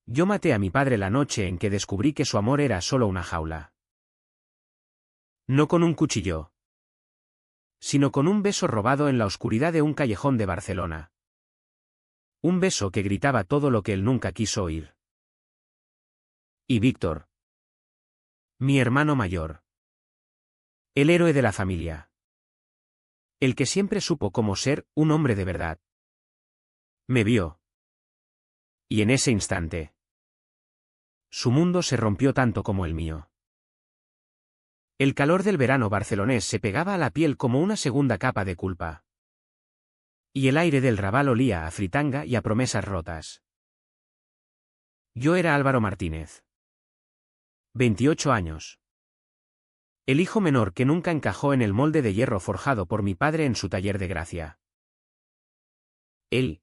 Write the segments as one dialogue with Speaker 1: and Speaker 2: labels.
Speaker 1: Yo maté a mi padre la noche en que descubrí que su amor era solo una jaula. No con un cuchillo, sino con un beso robado en la oscuridad de un callejón de Barcelona. Un beso que gritaba todo lo que él nunca quiso oír. Y Víctor, mi hermano mayor, el héroe de la familia, el que siempre supo cómo ser un hombre de verdad, me vio. Y en ese instante, su mundo se rompió tanto como el mío. El calor del verano barcelonés se pegaba a la piel como una segunda capa de culpa. Y el aire del Raval olía a fritanga y a promesas rotas. Yo era Álvaro Martínez. 28 años. El hijo menor que nunca encajó en el molde de hierro forjado por mi padre en su taller de gracia. Él,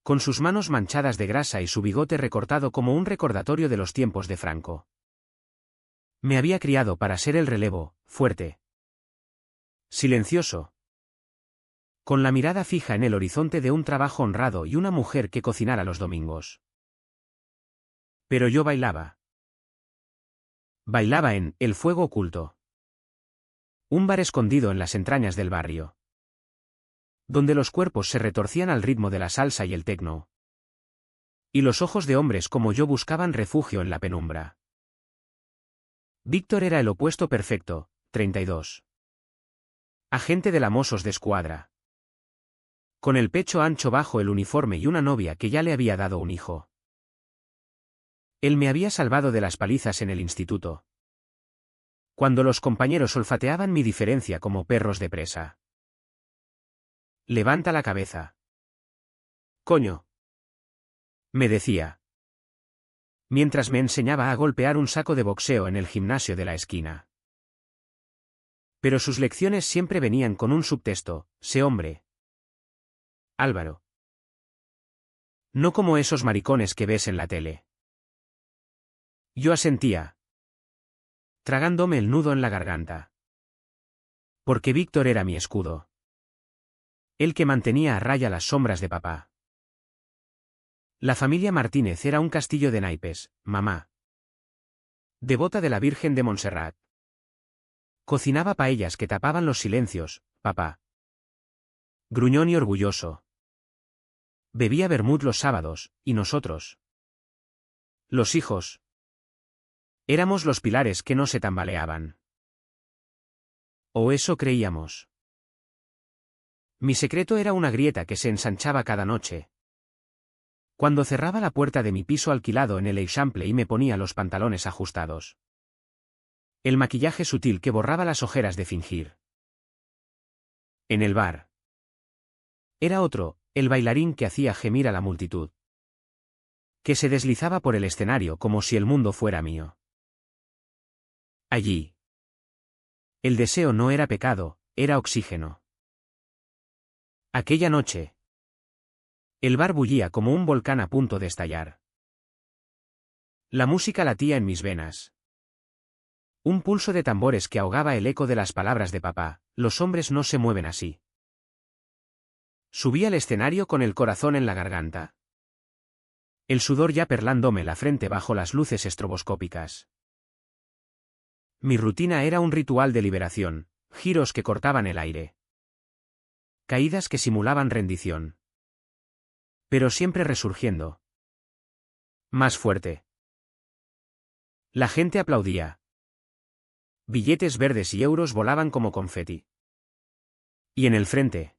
Speaker 1: con sus manos manchadas de grasa y su bigote recortado como un recordatorio de los tiempos de Franco. Me había criado para ser el relevo, fuerte, silencioso, con la mirada fija en el horizonte de un trabajo honrado y una mujer que cocinara los domingos. Pero yo bailaba. Bailaba en El Fuego Oculto. Un bar escondido en las entrañas del barrio, donde los cuerpos se retorcían al ritmo de la salsa y el tecno. Y los ojos de hombres como yo buscaban refugio en la penumbra. Víctor era el opuesto perfecto, 32. Agente de la Mossos d'Esquadra. Con el pecho ancho bajo el uniforme y una novia que ya le había dado un hijo. Él me había salvado de las palizas en el instituto, cuando los compañeros olfateaban mi diferencia como perros de presa. Levanta la cabeza. Coño, me decía, mientras me enseñaba a golpear un saco de boxeo en el gimnasio de la esquina. Pero sus lecciones siempre venían con un subtexto: sé hombre, Álvaro. No como esos maricones que ves en la tele. Yo asentía, tragándome el nudo en la garganta. Porque Víctor era mi escudo. El que mantenía a raya las sombras de papá. La familia Martínez era un castillo de naipes, mamá, devota de la Virgen de Montserrat. Cocinaba paellas que tapaban los silencios, papá, gruñón y orgulloso. Bebía vermut los sábados, y nosotros, los hijos, éramos los pilares que no se tambaleaban. O eso creíamos. Mi secreto era una grieta que se ensanchaba cada noche, cuando cerraba la puerta de mi piso alquilado en el Eixample y me ponía los pantalones ajustados. El maquillaje sutil que borraba las ojeras de fingir. En el bar. Era otro, el bailarín que hacía gemir a la multitud, que se deslizaba por el escenario como si el mundo fuera mío. Allí. El deseo no era pecado, era oxígeno. Aquella noche. El bar bullía como un volcán a punto de estallar. La música latía en mis venas. Un pulso de tambores que ahogaba el eco de las palabras de papá: los hombres no se mueven así. Subí al escenario con el corazón en la garganta. El sudor ya perlándome la frente bajo las luces estroboscópicas. Mi rutina era un ritual de liberación, giros que cortaban el aire. Caídas que simulaban rendición. Pero siempre resurgiendo. Más fuerte. La gente aplaudía. Billetes verdes y euros volaban como confeti. Y en el frente,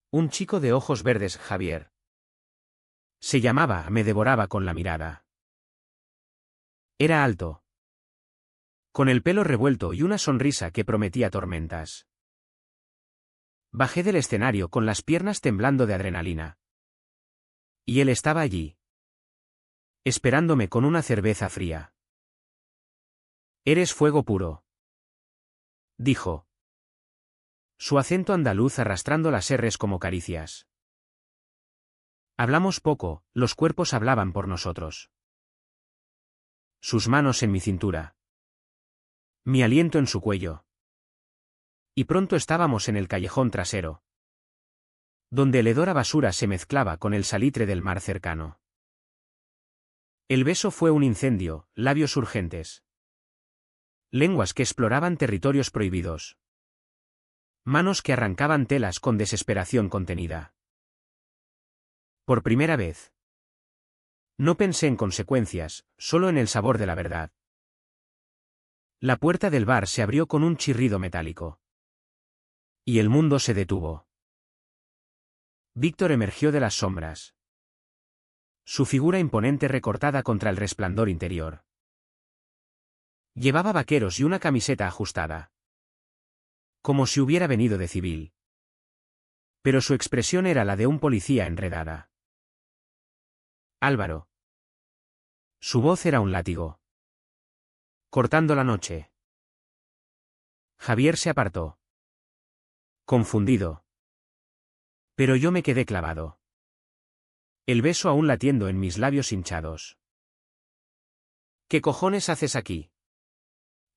Speaker 1: un chico de ojos verdes, Javier. Se llamaba, me devoraba con la mirada. Era alto, con el pelo revuelto y una sonrisa que prometía tormentas. Bajé del escenario con las piernas temblando de adrenalina. Y él estaba allí, esperándome con una cerveza fría. Eres fuego puro, dijo. Su acento andaluz arrastrando las erres como caricias. Hablamos poco, los cuerpos hablaban por nosotros. Sus manos en mi cintura. Mi aliento en su cuello. Y pronto estábamos en el callejón trasero, donde el hedor a basura se mezclaba con el salitre del mar cercano. El beso fue un incendio, labios urgentes. Lenguas que exploraban territorios prohibidos. Manos que arrancaban telas con desesperación contenida. Por primera vez. No pensé en consecuencias, solo en el sabor de la verdad. La puerta del bar se abrió con un chirrido metálico. Y el mundo se detuvo. Víctor emergió de las sombras. Su figura imponente recortada contra el resplandor interior. Llevaba vaqueros y una camiseta ajustada. Como si hubiera venido de civil. Pero su expresión era la de un policía enredada. Álvaro. Su voz era un látigo. Cortando la noche. Javier se apartó. Confundido. Pero yo me quedé clavado. El beso aún latiendo en mis labios hinchados. ¿Qué cojones haces aquí?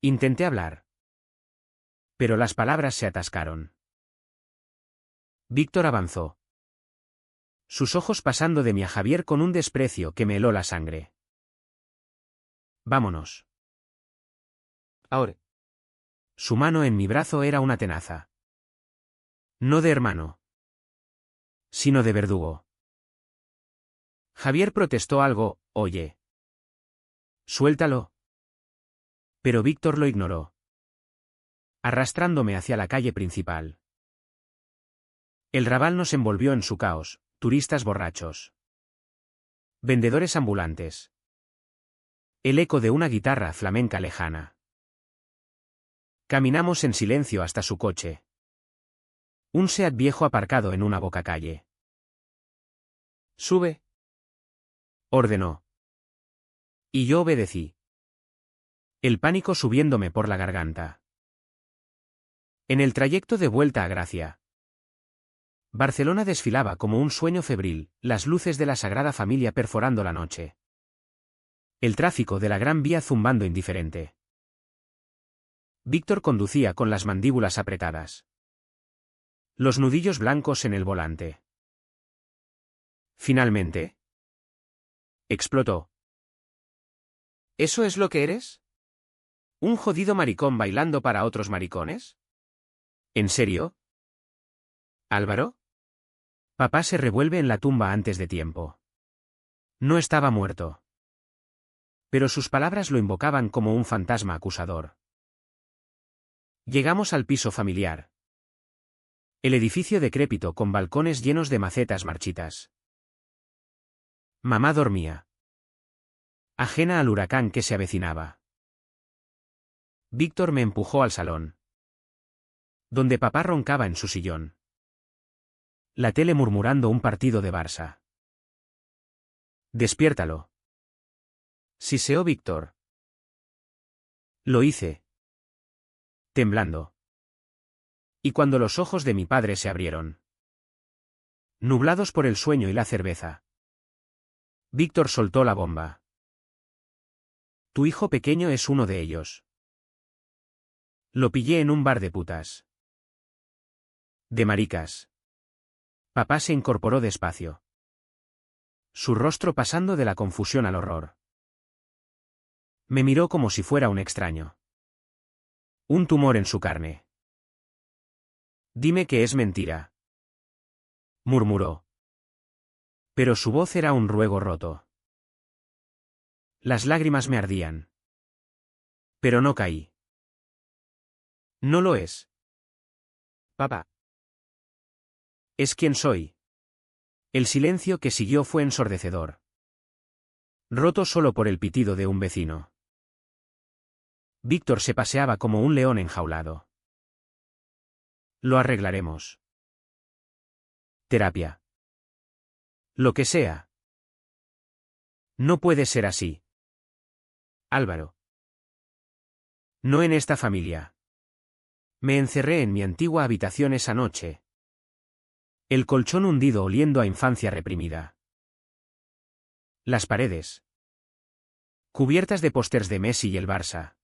Speaker 1: Intenté hablar. Pero las palabras se atascaron. Víctor avanzó. Sus ojos pasando de mí a Javier con un desprecio que me heló la sangre. Vámonos. Ahora. Su mano en mi brazo era una tenaza. No de hermano. Sino de verdugo. Javier protestó algo, oye. Suéltalo. Pero Víctor lo ignoró. Arrastrándome hacia la calle principal. El Raval nos envolvió en su caos, turistas borrachos. Vendedores ambulantes. El eco de una guitarra flamenca lejana. Caminamos en silencio hasta su coche. Un Seat viejo aparcado en una bocacalle. Sube. Ordenó. Y yo obedecí. El pánico subiéndome por la garganta. En el trayecto de vuelta a Gracia. Barcelona desfilaba como un sueño febril, las luces de la Sagrada Familia perforando la noche. El tráfico de la Gran Vía zumbando indiferente. Víctor conducía con las mandíbulas apretadas. Los nudillos blancos en el volante. Finalmente. Explotó. ¿Eso es lo que eres? ¿Un jodido maricón bailando para otros maricones? ¿En serio? ¿Álvaro? Papá se revuelve en la tumba antes de tiempo. No estaba muerto. Pero sus palabras lo invocaban como un fantasma acusador. Llegamos al piso familiar. El edificio decrépito con balcones llenos de macetas marchitas. Mamá dormía. Ajena al huracán que se avecinaba. Víctor me empujó al salón. Donde papá roncaba en su sillón. La tele murmurando un partido de Barça. Despiértalo. Siseó Víctor. Lo hice. Temblando. Y cuando los ojos de mi padre se abrieron. Nublados por el sueño y la cerveza. Víctor soltó la bomba. Tu hijo pequeño es uno de ellos. Lo pillé en un bar de putas. De maricas. Papá se incorporó despacio. Su rostro pasando de la confusión al horror. Me miró como si fuera un extraño. Un tumor en su carne. Dime que es mentira. Murmuró. Pero su voz era un ruego roto. Las lágrimas me ardían. Pero no caí. No lo es. Papá. Es quien soy. El silencio que siguió fue ensordecedor. Roto solo por el pitido de un vecino. Víctor se paseaba como un león enjaulado. Lo arreglaremos. Terapia. Lo que sea. No puede ser así. Álvaro. No en esta familia. Me encerré en mi antigua habitación esa noche. El colchón hundido oliendo a infancia reprimida. Las paredes. Cubiertas de pósters de Messi y el Barça.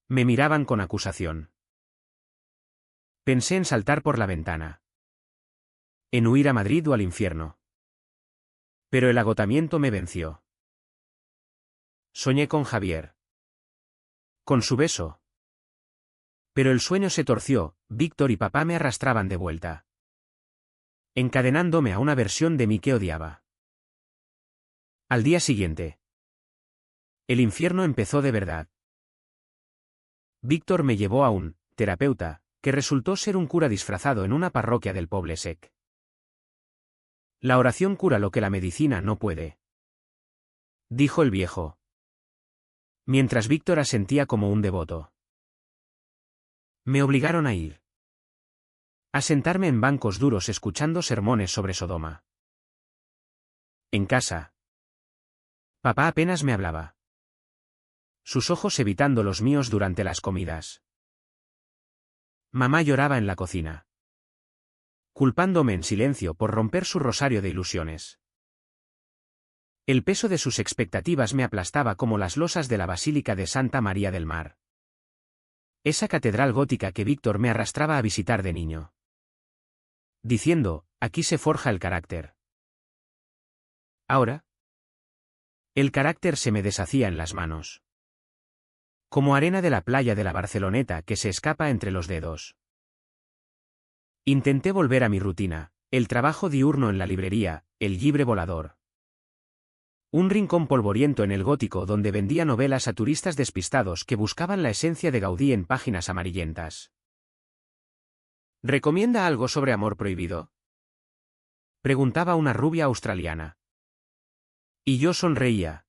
Speaker 1: Me miraban con acusación. Pensé en saltar por la ventana. En huir a Madrid o al infierno. Pero el agotamiento me venció. Soñé con Javier. Con su beso. Pero el sueño se torció, Víctor y papá me arrastraban de vuelta, encadenándome a una versión de mí que odiaba. Al día siguiente. El infierno empezó de verdad. Víctor me llevó a un terapeuta, que resultó ser un cura disfrazado en una parroquia del Poble Sec. La oración cura lo que la medicina no puede, dijo el viejo, mientras Víctor asentía como un devoto. Me obligaron a ir. A sentarme en bancos duros escuchando sermones sobre Sodoma. En casa. Papá apenas me hablaba, sus ojos evitando los míos durante las comidas. Mamá lloraba en la cocina, culpándome en silencio por romper su rosario de ilusiones. El peso de sus expectativas me aplastaba como las losas de la Basílica de Santa María del Mar, esa catedral gótica que Víctor me arrastraba a visitar de niño, diciendo, aquí se forja el carácter. Ahora, el carácter se me deshacía en las manos, como arena de la playa de la Barceloneta que se escapa entre los dedos. Intenté volver a mi rutina, el trabajo diurno en la librería, el llibre volador. Un rincón polvoriento en el gótico donde vendía novelas a turistas despistados que buscaban la esencia de Gaudí en páginas amarillentas. ¿Recomienda algo sobre amor prohibido?, preguntaba una rubia australiana. Y yo sonreía,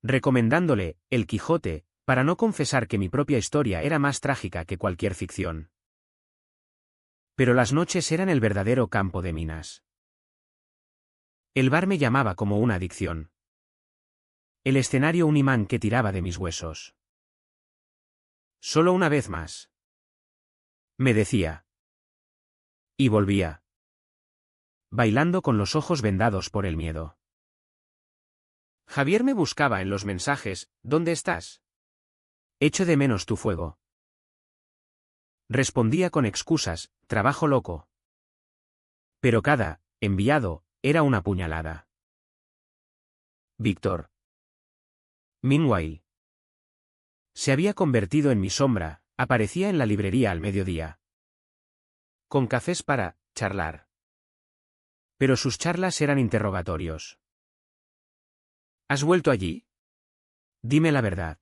Speaker 1: recomendándole El Quijote, para no confesar que mi propia historia era más trágica que cualquier ficción. Pero las noches eran el verdadero campo de minas. El bar me llamaba como una adicción. El escenario un imán que tiraba de mis huesos. Solo una vez más, me decía. Y volvía, bailando con los ojos vendados por el miedo. Javier me buscaba en los mensajes, ¿dónde estás? Echo de menos tu fuego. Respondía con excusas, trabajo loco. Pero cada enviado era una puñalada. Víctor. Meanwhile. Se había convertido en mi sombra, aparecía en la librería al mediodía, con cafés para charlar. Pero sus charlas eran interrogatorios. ¿Has vuelto allí? Dime la verdad.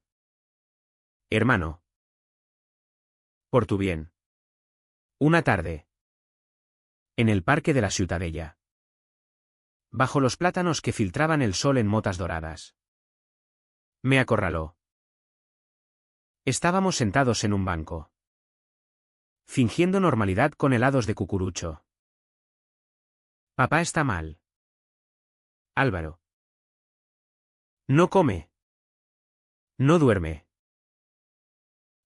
Speaker 1: Hermano. Por tu bien. Una tarde. En el parque de la Ciutadella. Bajo los plátanos que filtraban el sol en motas doradas. Me acorraló. Estábamos sentados en un banco, fingiendo normalidad con helados de cucurucho. Papá está mal. Álvaro. No come. No duerme.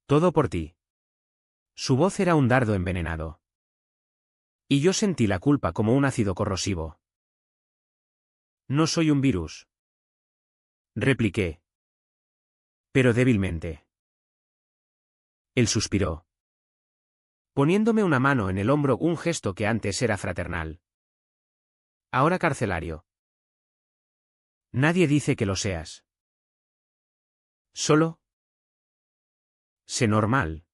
Speaker 1: Todo por ti. Su voz era un dardo envenenado. Y yo sentí la culpa como un ácido corrosivo. No soy un virus, repliqué, pero débilmente. Él suspiró, poniéndome una mano en el hombro, un gesto que antes era fraternal. Ahora carcelario. Nadie dice que lo seas. Solo sé normal.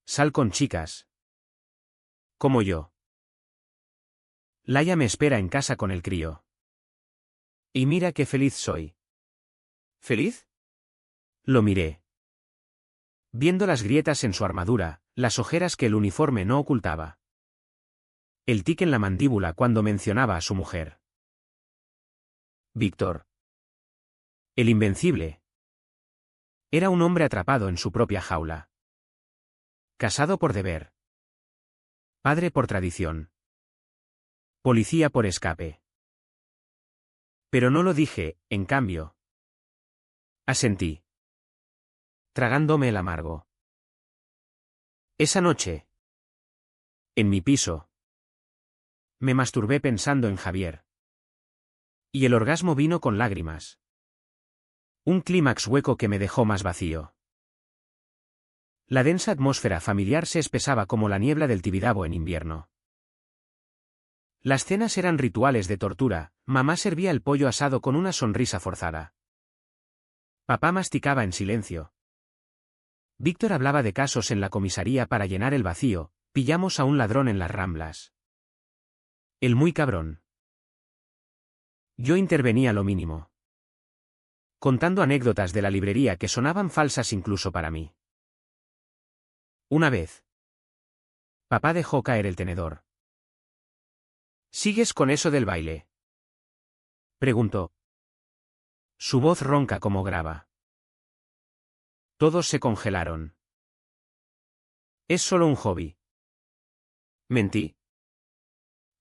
Speaker 1: Sal con chicas como yo. Laia me espera en casa con el crío. Y mira qué feliz soy. ¿Feliz? Lo miré, viendo las grietas en su armadura, las ojeras que el uniforme no ocultaba. El tic en la mandíbula cuando mencionaba a su mujer. Víctor. El invencible. Era un hombre atrapado en su propia jaula. Casado por deber. Padre por tradición. Policía por escape. Pero no lo dije, en cambio. Asentí, tragándome el amargo. Esa noche, en mi piso, me masturbé pensando en Javier. Y el orgasmo vino con lágrimas. Un clímax hueco que me dejó más vacío. La densa atmósfera familiar se espesaba como la niebla del Tibidabo en invierno. Las cenas eran rituales de tortura, mamá servía el pollo asado con una sonrisa forzada. Papá masticaba en silencio. Víctor hablaba de casos en la comisaría para llenar el vacío, pillamos a un ladrón en las Ramblas. El muy cabrón. Yo intervenía lo mínimo, contando anécdotas de la librería que sonaban falsas incluso para mí. Una vez, papá dejó caer el tenedor. ¿Sigues con eso del baile?, preguntó. Su voz ronca como grava. Todos se congelaron. Es solo un hobby. Mentí.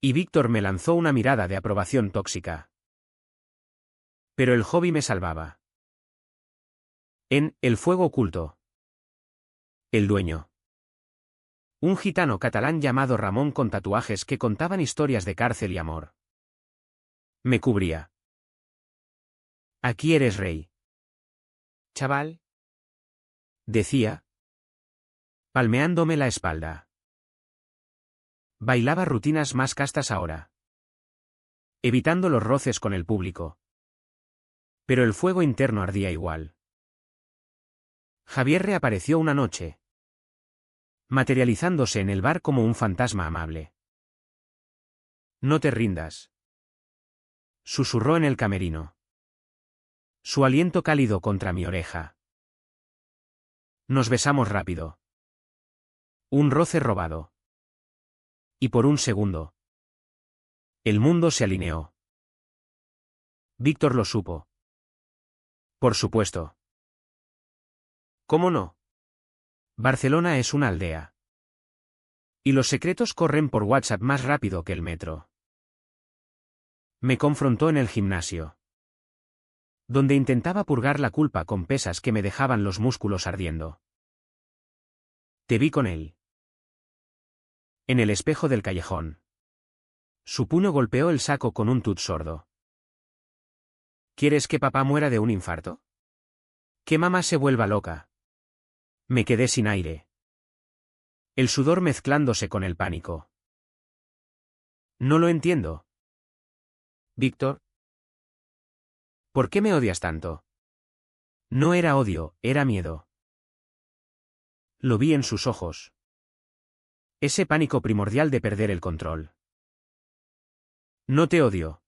Speaker 1: Y Víctor me lanzó una mirada de aprobación tóxica. Pero el hobby me salvaba. En El fuego oculto. El dueño. Un gitano catalán llamado Ramón con tatuajes que contaban historias de cárcel y amor. Me cubría. Aquí eres rey, chaval, decía, palmeándome la espalda. Bailaba rutinas más castas ahora, evitando los roces con el público. Pero el fuego interno ardía igual. Javier reapareció una noche, materializándose en el bar como un fantasma amable. No te rindas, susurró en el camerino. Su aliento cálido contra mi oreja. Nos besamos rápido. Un roce robado. Y por un segundo, el mundo se alineó. Víctor lo supo. Por supuesto. ¿Cómo no? Barcelona es una aldea. Y los secretos corren por WhatsApp más rápido que el metro. Me confrontó en el gimnasio, donde intentaba purgar la culpa con pesas que me dejaban los músculos ardiendo. Te vi con él. En el espejo del callejón. Su puño golpeó el saco con un tut sordo. ¿Quieres que papá muera de un infarto? Que mamá se vuelva loca. Me quedé sin aire. El sudor mezclándose con el pánico. No lo entiendo. Víctor. ¿Por qué me odias tanto? No era odio, era miedo. Lo vi en sus ojos. Ese pánico primordial de perder el control. No te odio.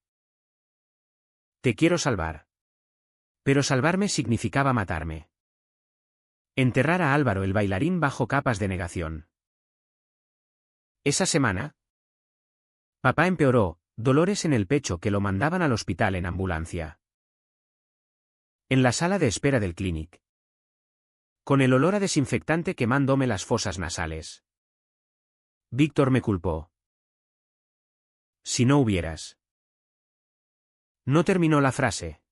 Speaker 1: Te quiero salvar. Pero salvarme significaba matarme. Enterrar a Álvaro el bailarín bajo capas de negación. Esa semana, papá empeoró, dolores en el pecho que lo mandaban al hospital en ambulancia. En la sala de espera del Clínic. Con el olor a desinfectante quemándome las fosas nasales. Víctor me culpó. Si no hubieras. No terminó la frase.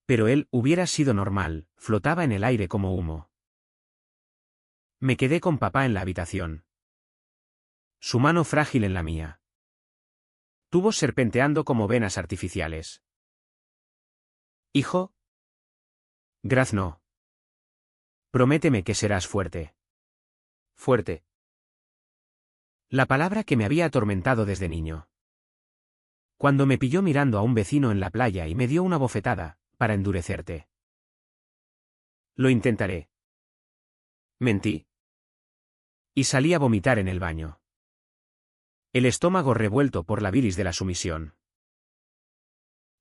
Speaker 1: Pero él hubiera sido normal, flotaba en el aire como humo. Me quedé con papá en la habitación. Su mano frágil en la mía. Tubos serpenteando como venas artificiales. Hijo. Grazno. Prométeme que serás fuerte. Fuerte. La palabra que me había atormentado desde niño. Cuando me pilló mirando a un vecino en la playa y me dio una bofetada, para endurecerte. Lo intentaré. Mentí. Y salí a vomitar en el baño. El estómago revuelto por la bilis de la sumisión.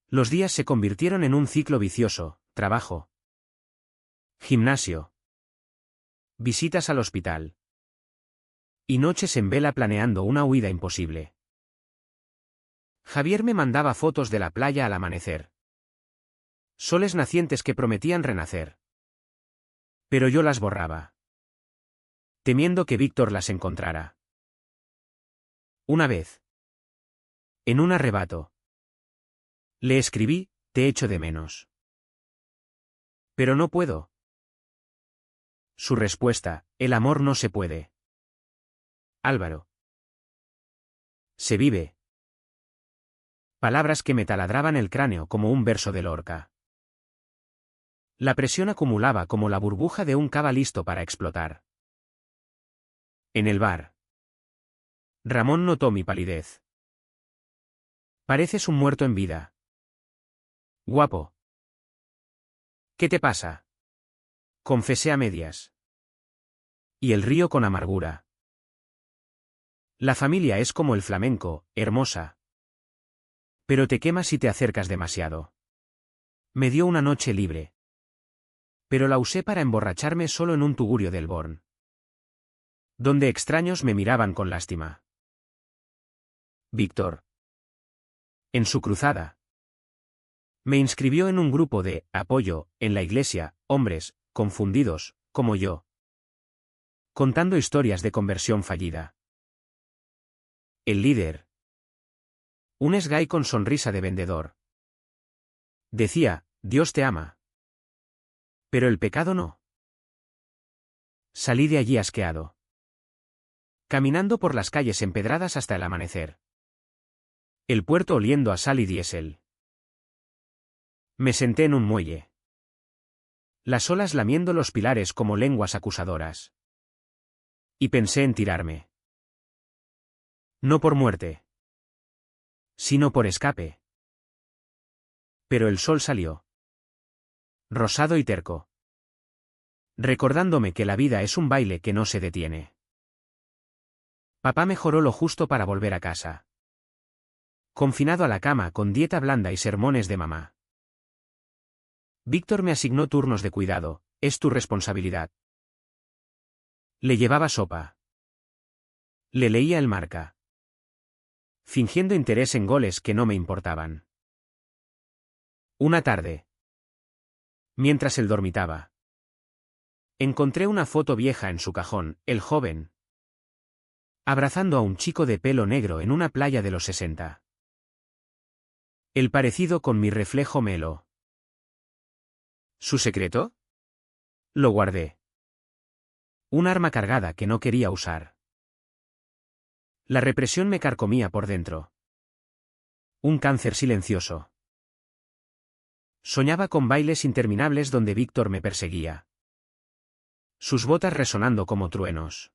Speaker 1: Los días se convirtieron en un ciclo vicioso, trabajo. Gimnasio. Visitas al hospital. Y noches en vela planeando una huida imposible. Javier me mandaba fotos de la playa al amanecer. Soles nacientes que prometían renacer. Pero yo las borraba, temiendo que Víctor las encontrara. Una vez, en un arrebato, le escribí, te echo de menos. Pero no puedo. Su respuesta, el amor no se puede. Álvaro. Se vive. Palabras que me taladraban el cráneo como un verso de Lorca. La presión acumulaba como la burbuja de un cava listo para explotar. En el bar. Ramón notó mi palidez. Pareces un muerto en vida. Guapo. ¿Qué te pasa? Confesé a medias. Y el río con amargura. La familia es como el flamenco, hermosa. Pero te quemas si te acercas demasiado. Me dio una noche libre. Pero la usé para emborracharme solo en un tugurio del Born. Donde extraños me miraban con lástima. Víctor. En su cruzada. Me inscribió en un grupo de apoyo, en la iglesia, hombres, confundidos, como yo. Contando historias de conversión fallida. El líder. Un esgay con sonrisa de vendedor. Decía, Dios te ama. Pero el pecado no. Salí de allí asqueado. Caminando por las calles empedradas hasta el amanecer. El puerto oliendo a sal y diésel. Me senté en un muelle. Las olas lamiendo los pilares como lenguas acusadoras. Y pensé en tirarme. No por muerte. Sino por escape. Pero el sol salió. Rosado y terco. Recordándome que la vida es un baile que no se detiene. Papá mejoró lo justo para volver a casa. Confinado a la cama con dieta blanda y sermones de mamá. Víctor me asignó turnos de cuidado, es tu responsabilidad. Le llevaba sopa. Le leía el Marca. Fingiendo interés en goles que no me importaban. Una tarde. Mientras él dormitaba. Encontré una foto vieja en su cajón, el joven. Abrazando a un chico de pelo negro en una playa de los 60. El parecido con mi reflejo me heló. ¿Su secreto? Lo guardé. Un arma cargada que no quería usar. La represión me carcomía por dentro. Un cáncer silencioso. Soñaba con bailes interminables donde Víctor me perseguía. Sus botas resonando como truenos.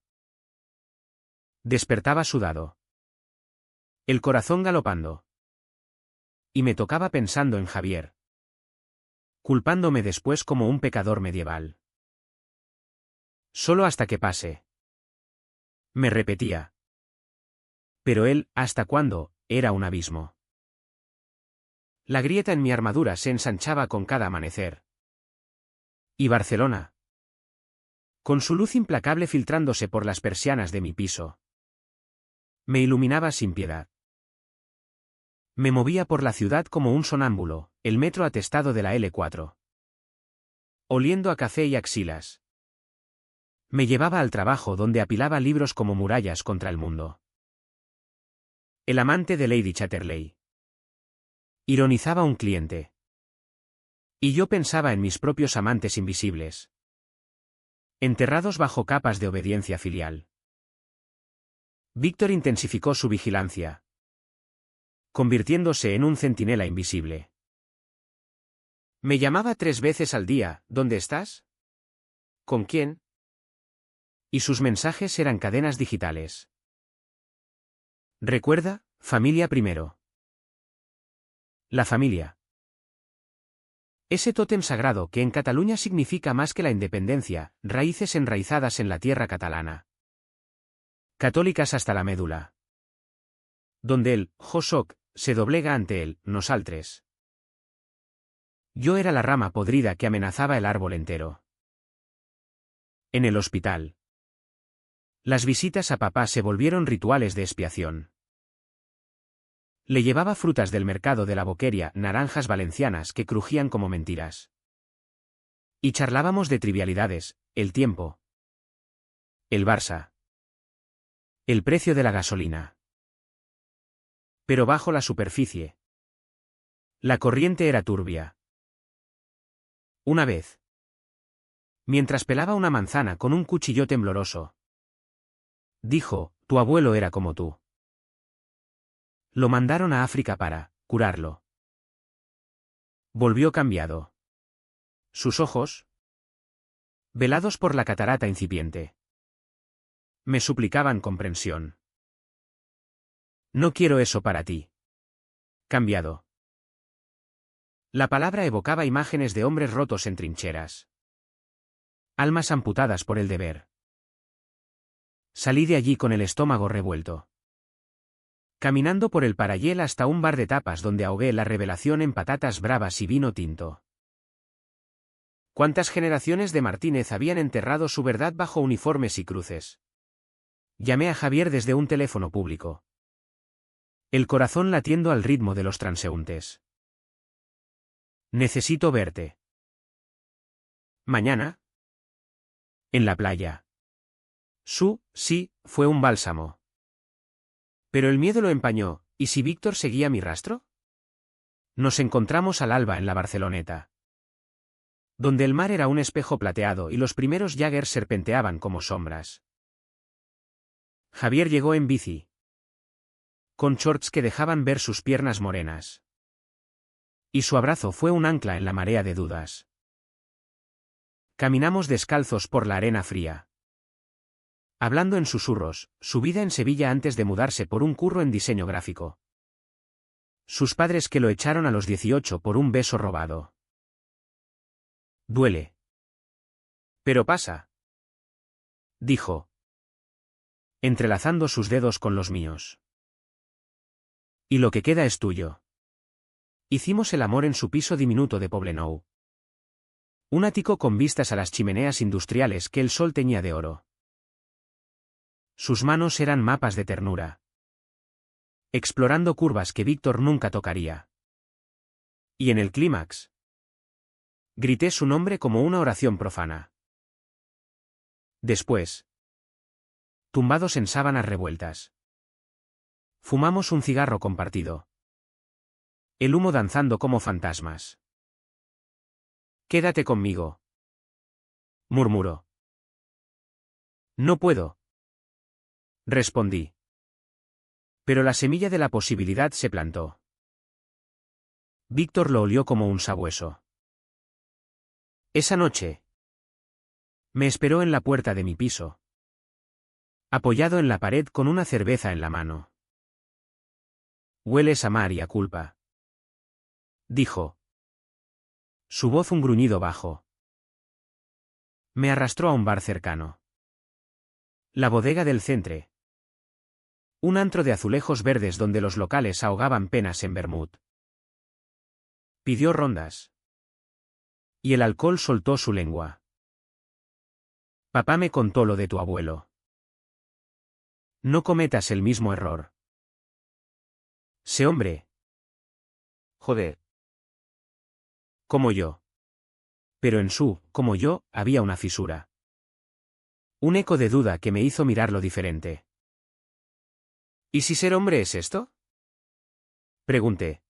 Speaker 1: Despertaba sudado. El corazón galopando. Y me tocaba pensando en Javier. Culpándome después como un pecador medieval. Solo hasta que pase. Me repetía. Pero él, ¿hasta cuándo?, era un abismo. La grieta en mi armadura se ensanchaba con cada amanecer. Y Barcelona. Con su luz implacable filtrándose por las persianas de mi piso. Me iluminaba sin piedad. Me movía por la ciudad como un sonámbulo, el metro atestado de la L4. Oliendo a café y axilas. Me llevaba al trabajo donde apilaba libros como murallas contra el mundo. El amante de Lady Chatterley. Ironizaba un cliente. Y yo pensaba en mis propios amantes invisibles. Enterrados bajo capas de obediencia filial. Víctor intensificó su vigilancia. Convirtiéndose en un centinela invisible. Me llamaba 3 veces al día, ¿dónde estás? ¿Con quién? Y sus mensajes eran cadenas digitales. Recuerda, familia primero. La familia. Ese tótem sagrado que en Cataluña significa más que la independencia, raíces enraizadas en la tierra catalana. Católicas hasta la médula. Donde el Josoc se doblega ante el nosaltres. Yo era la rama podrida que amenazaba el árbol entero. En el hospital. Las visitas a papá se volvieron rituales de expiación. Le llevaba frutas del mercado de la Boqueria, naranjas valencianas que crujían como mentiras. Y charlábamos de trivialidades, el tiempo. El Barça. El precio de la gasolina. Pero bajo la superficie. La corriente era turbia. Una vez. Mientras pelaba una manzana con un cuchillo tembloroso. Dijo, tu abuelo era como tú. Lo mandaron a África para curarlo. Volvió cambiado. Sus ojos, velados por la catarata incipiente, me suplicaban comprensión. No quiero eso para ti. Cambiado. La palabra evocaba imágenes de hombres rotos en trincheras. Almas amputadas por el deber. Salí de allí con el estómago revuelto. Caminando por el Parallel hasta un bar de tapas donde ahogué la revelación en patatas bravas y vino tinto. ¿Cuántas generaciones de Martínez habían enterrado su verdad bajo uniformes y cruces? Llamé a Javier desde un teléfono público. El corazón latiendo al ritmo de los transeúntes. Necesito verte. ¿Mañana? En la playa. Sí, fue un bálsamo. Pero el miedo lo empañó, ¿y si Víctor seguía mi rastro? Nos encontramos al alba en la Barceloneta, donde el mar era un espejo plateado y los primeros Jaggers serpenteaban como sombras. Javier llegó en bici, con shorts que dejaban ver sus piernas morenas. Y su abrazo fue un ancla en la marea de dudas. Caminamos descalzos por la arena fría, hablando en susurros, su vida en Sevilla antes de mudarse por un curro en diseño gráfico. Sus padres que lo echaron a los 18 por un beso robado. Duele. Pero pasa, dijo, entrelazando sus dedos con los míos. Y lo que queda es tuyo. Hicimos el amor en su piso diminuto de Poblenou. Un ático con vistas a las chimeneas industriales que el sol teñía de oro. Sus manos eran mapas de ternura, explorando curvas que Víctor nunca tocaría. Y en el clímax, grité su nombre como una oración profana. Después, tumbados en sábanas revueltas, fumamos un cigarro compartido. El humo danzando como fantasmas. Quédate conmigo, murmuró. No puedo, respondí. Pero la semilla de la posibilidad se plantó. Víctor lo olió como un sabueso. Esa noche, me esperó en la puerta de mi piso, apoyado en la pared con una cerveza en la mano. Hueles a mar y a culpa, dijo. Su voz un gruñido bajo. Me arrastró a un bar cercano. La bodega del Centre. Un antro de azulejos verdes donde los locales ahogaban penas en vermut. Pidió rondas. Y el alcohol soltó su lengua. Papá me contó lo de tu abuelo. No cometas el mismo error. Sé hombre. Joder. Como yo. Pero en su, como yo, había una fisura. Un eco de duda que me hizo mirarlo diferente. ¿Y si ser hombre es esto? Pregunté,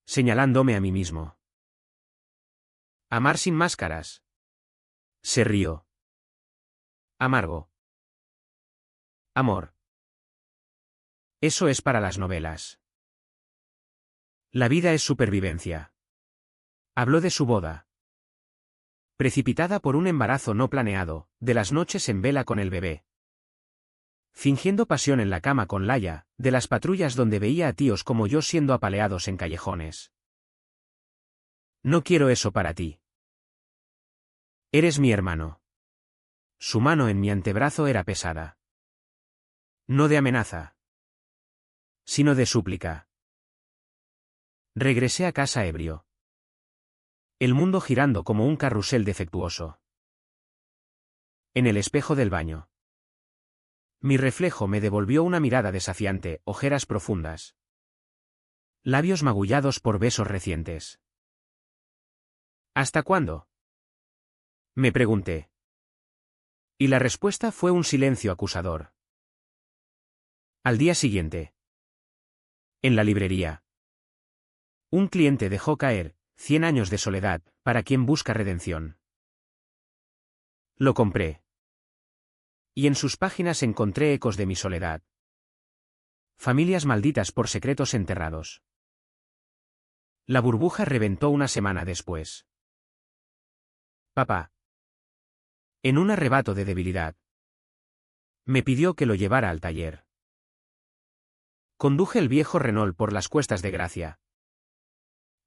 Speaker 1: señalándome a mí mismo. Amar sin máscaras. Se rió. Amargo. Amor. Eso es para las novelas. La vida es supervivencia. Habló de su boda. Precipitada por un embarazo no planeado, de las noches en vela con el bebé. Fingiendo pasión en la cama con Laia, de las patrullas donde veía a tíos como yo siendo apaleados en callejones. No quiero eso para ti. Eres mi hermano. Su mano en mi antebrazo era pesada. No de amenaza, sino de súplica. Regresé a casa ebrio. El mundo girando como un carrusel defectuoso. En el espejo del baño. Mi reflejo me devolvió una mirada desafiante, ojeras profundas. Labios magullados por besos recientes. ¿Hasta cuándo? Me pregunté. Y la respuesta fue un silencio acusador. Al día siguiente. En la librería. Un cliente dejó caer 100 años de soledad, para quien busca redención. Lo compré. Y en sus páginas encontré ecos de mi soledad. Familias malditas por secretos enterrados. La burbuja reventó una semana después. Papá. En un arrebato de debilidad. Me pidió que lo llevara al taller. Conduje el viejo Renault por las cuestas de Gracia.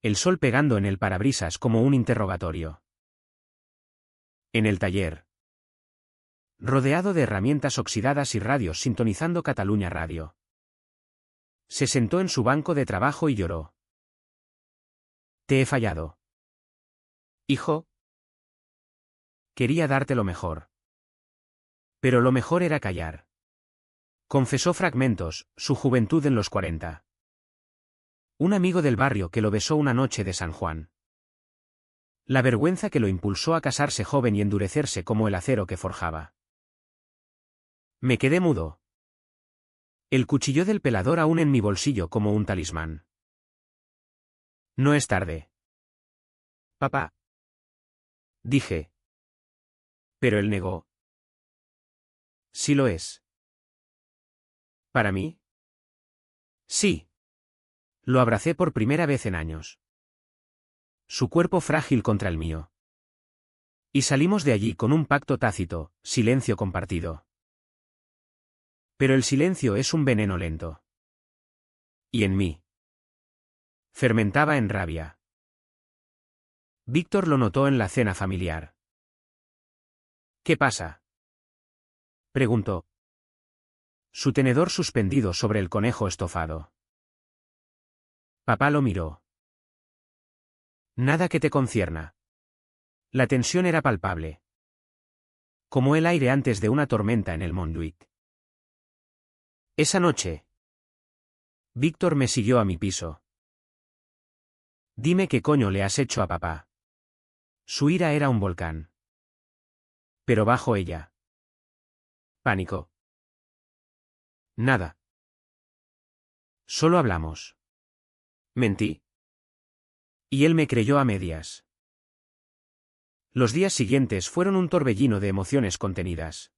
Speaker 1: El sol pegando en el parabrisas como un interrogatorio. En el taller. Rodeado de herramientas oxidadas y radios sintonizando Cataluña Radio. Se sentó en su banco de trabajo y lloró. Te he fallado. Hijo. Quería darte lo mejor. Pero lo mejor era callar. Confesó fragmentos, su juventud en los 40. Un amigo del barrio que lo besó una noche de San Juan. La vergüenza que lo impulsó a casarse joven y endurecerse como el acero que forjaba. Me quedé mudo. El cuchillo del pelador aún en mi bolsillo como un talismán. No es tarde. Papá. Dije. Pero él negó. Sí lo es. ¿Para mí? Sí. Lo abracé por primera vez en años. Su cuerpo frágil contra el mío. Y salimos de allí con un pacto tácito, silencio compartido. Pero el silencio es un veneno lento. Y en mí. Fermentaba en rabia. Víctor lo notó en la cena familiar. ¿Qué pasa? Preguntó. Su tenedor suspendido sobre el conejo estofado. Papá lo miró. Nada que te concierna. La tensión era palpable. Como el aire antes de una tormenta en el Montjuic. Esa noche. Víctor me siguió a mi piso. Dime qué coño le has hecho a papá. Su ira era un volcán. Pero bajo ella. Pánico. Nada. Solo hablamos. Mentí. Y él me creyó a medias. Los días siguientes fueron un torbellino de emociones contenidas.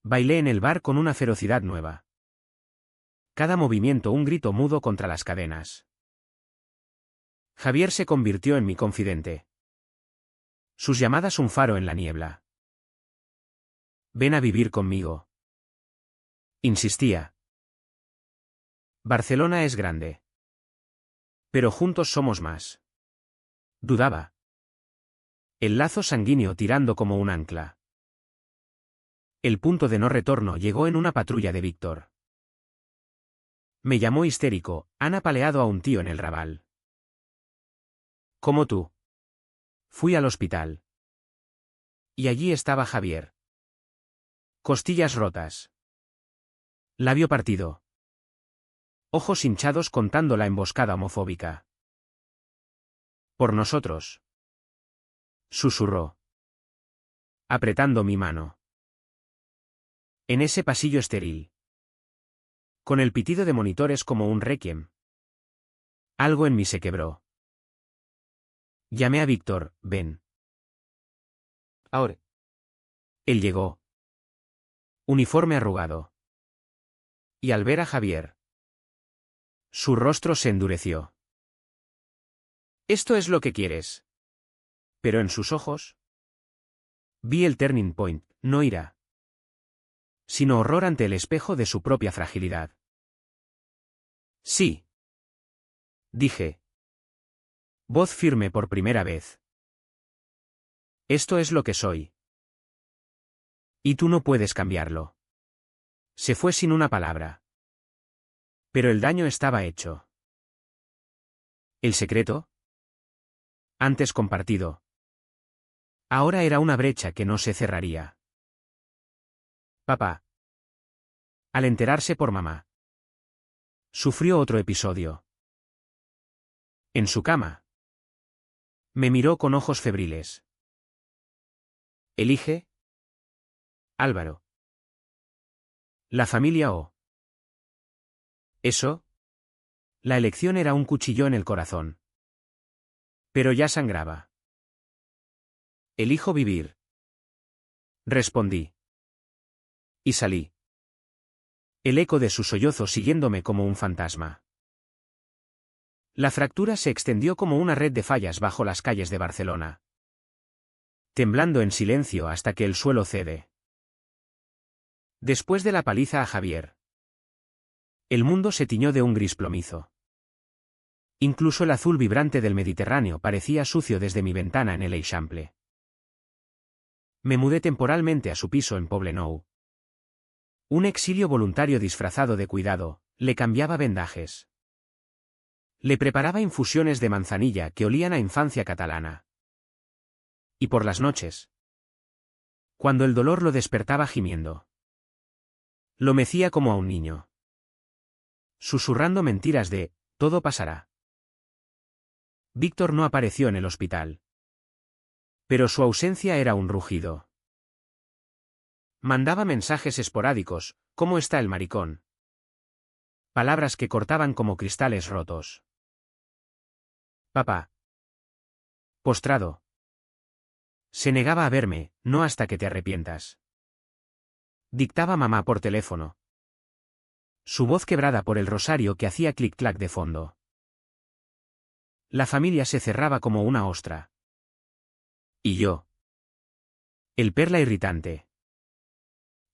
Speaker 1: Bailé en el bar con una ferocidad nueva. Cada movimiento un grito mudo contra las cadenas. Javier se convirtió en mi confidente. Sus llamadas un faro en la niebla. Ven a vivir conmigo. Insistía. Barcelona es grande. Pero juntos somos más. Dudaba. El lazo sanguíneo tirando como un ancla. El punto de no retorno llegó en una patrulla de Víctor. Me llamó histérico, han apaleado a un tío en el Raval. Como tú. Fui al hospital. Y allí estaba Javier. Costillas rotas. Labio partido. Ojos hinchados contando la emboscada homofóbica. Por nosotros. Susurró. Apretando mi mano. En ese pasillo estéril. Con el pitido de monitores como un requiem. Algo en mí se quebró. Llamé a Víctor, ven. Ahora. Él llegó. Uniforme arrugado. Y al ver a Javier. Su rostro se endureció. Esto es lo que quieres. Pero en sus ojos. Vi el turning point, no ira. Sino horror ante el espejo de su propia fragilidad. Sí. Dije. Voz firme por primera vez. Esto es lo que soy. Y tú no puedes cambiarlo. Se fue sin una palabra. Pero el daño estaba hecho. ¿El secreto? Antes compartido. Ahora era una brecha que no se cerraría. Papá. Al enterarse por mamá. Sufrió otro episodio. En su cama. Me miró con ojos febriles. ¿Elige? Álvaro. La familia o. ¿Eso? La elección era un cuchillo en el corazón. Pero ya sangraba. Elijo vivir. Respondí. Y salí. El eco de su sollozo siguiéndome como un fantasma. La fractura se extendió como una red de fallas bajo las calles de Barcelona. Temblando en silencio hasta que el suelo cede. Después de la paliza a Javier. El mundo se tiñó de un gris plomizo. Incluso el azul vibrante del Mediterráneo parecía sucio desde mi ventana en el Eixample. Me mudé temporalmente a su piso en Poblenou. Un exilio voluntario disfrazado de cuidado, le cambiaba vendajes. Le preparaba infusiones de manzanilla que olían a infancia catalana. Y por las noches, cuando el dolor lo despertaba gimiendo, lo mecía como a un niño, susurrando mentiras de, todo pasará. Víctor no apareció en el hospital. Pero su ausencia era un rugido. Mandaba mensajes esporádicos, ¿cómo está el maricón? Palabras que cortaban como cristales rotos. Papá. Postrado. Se negaba a verme, no hasta que te arrepientas. Dictaba mamá por teléfono. Su voz quebrada por el rosario que hacía clic-clac de fondo. La familia se cerraba como una ostra. Y yo. El perla irritante.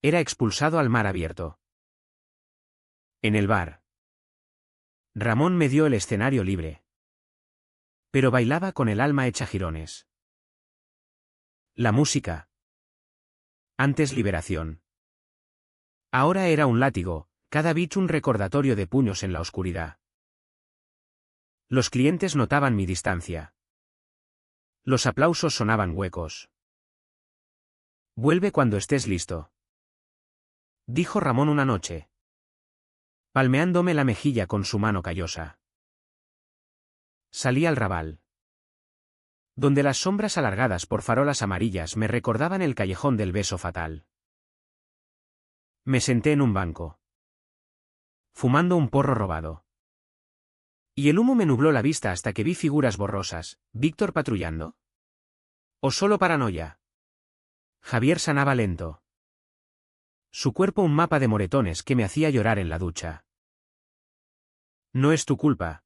Speaker 1: Era expulsado al mar abierto. En el bar. Ramón me dio el escenario libre. Pero bailaba con el alma hecha jirones. La música. Antes liberación. Ahora era un látigo, cada beat un recordatorio de puños en la oscuridad. Los clientes notaban mi distancia. Los aplausos sonaban huecos. Vuelve cuando estés listo, dijo Ramón una noche, palmeándome la mejilla con su mano callosa. Salí al Raval, donde las sombras alargadas por farolas amarillas me recordaban el callejón del beso fatal. Me senté en un banco, fumando un porro robado. Y el humo me nubló la vista hasta que vi figuras borrosas. ¿Víctor patrullando? ¿O solo paranoia? Javier sanaba lento. Su cuerpo un mapa de moretones que me hacía llorar en la ducha. No es tu culpa,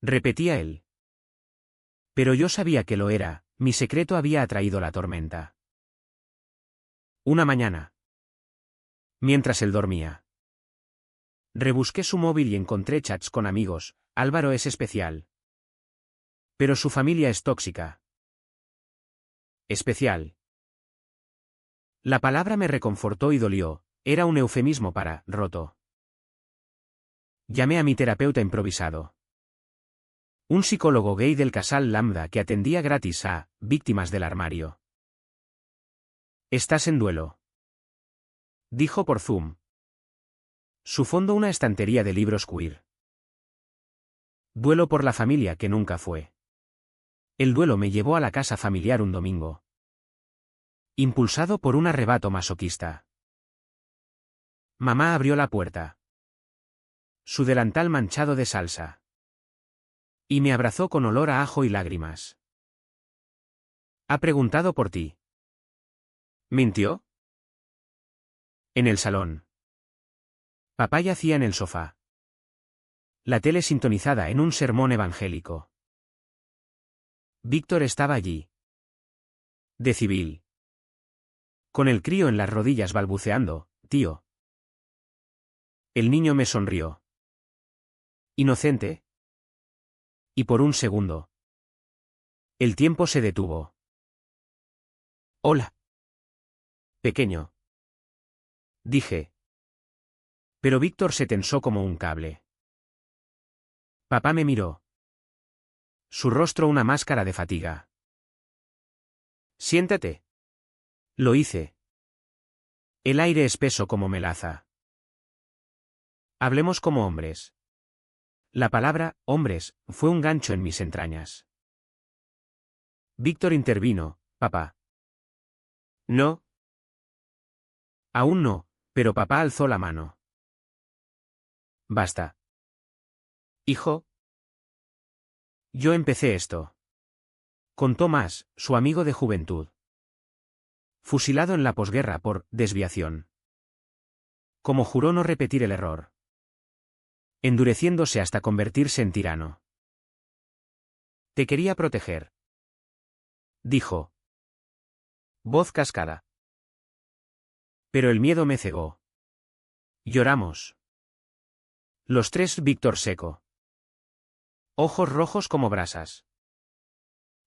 Speaker 1: repetía él. Pero yo sabía que lo era, mi secreto había atraído la tormenta. Una mañana, mientras él dormía, rebusqué su móvil y encontré chats con amigos. Álvaro es especial. Pero su familia es tóxica. Especial. La palabra me reconfortó y dolió, era un eufemismo para roto. Llamé a mi terapeuta improvisado. Un psicólogo gay del Casal Lambda que atendía gratis a víctimas del armario. Estás en duelo, dijo por Zoom. Su fondo una estantería de libros queer. Duelo por la familia que nunca fue. El duelo me llevó a la casa familiar un domingo. Impulsado por un arrebato masoquista. Mamá abrió la puerta. Su delantal manchado de salsa. Y me abrazó con olor a ajo y lágrimas. Ha preguntado por ti. ¿Mintió? En el salón. Papá yacía en el sofá. La tele sintonizada en un sermón evangélico. Víctor estaba allí. De civil. Con el crío en las rodillas balbuceando, tío. El niño me sonrió. Inocente. Y por un segundo. El tiempo se detuvo. Hola. Pequeño. Dije. Pero Víctor se tensó como un cable. Papá me miró. Su rostro una máscara de fatiga. Siéntate. Lo hice. El aire espeso como melaza. Hablemos como hombres. La palabra, hombres, fue un gancho en mis entrañas. Víctor intervino, papá. No. Aún no, pero papá alzó la mano. Basta. Hijo. Yo empecé esto. Contó más, su amigo de juventud. Fusilado en la posguerra por desviación. Como juró no repetir el error. Endureciéndose hasta convertirse en tirano. Te quería proteger. Dijo. Voz cascada. Pero el miedo me cegó. Lloramos. Los tres Víctor seco. Ojos rojos como brasas.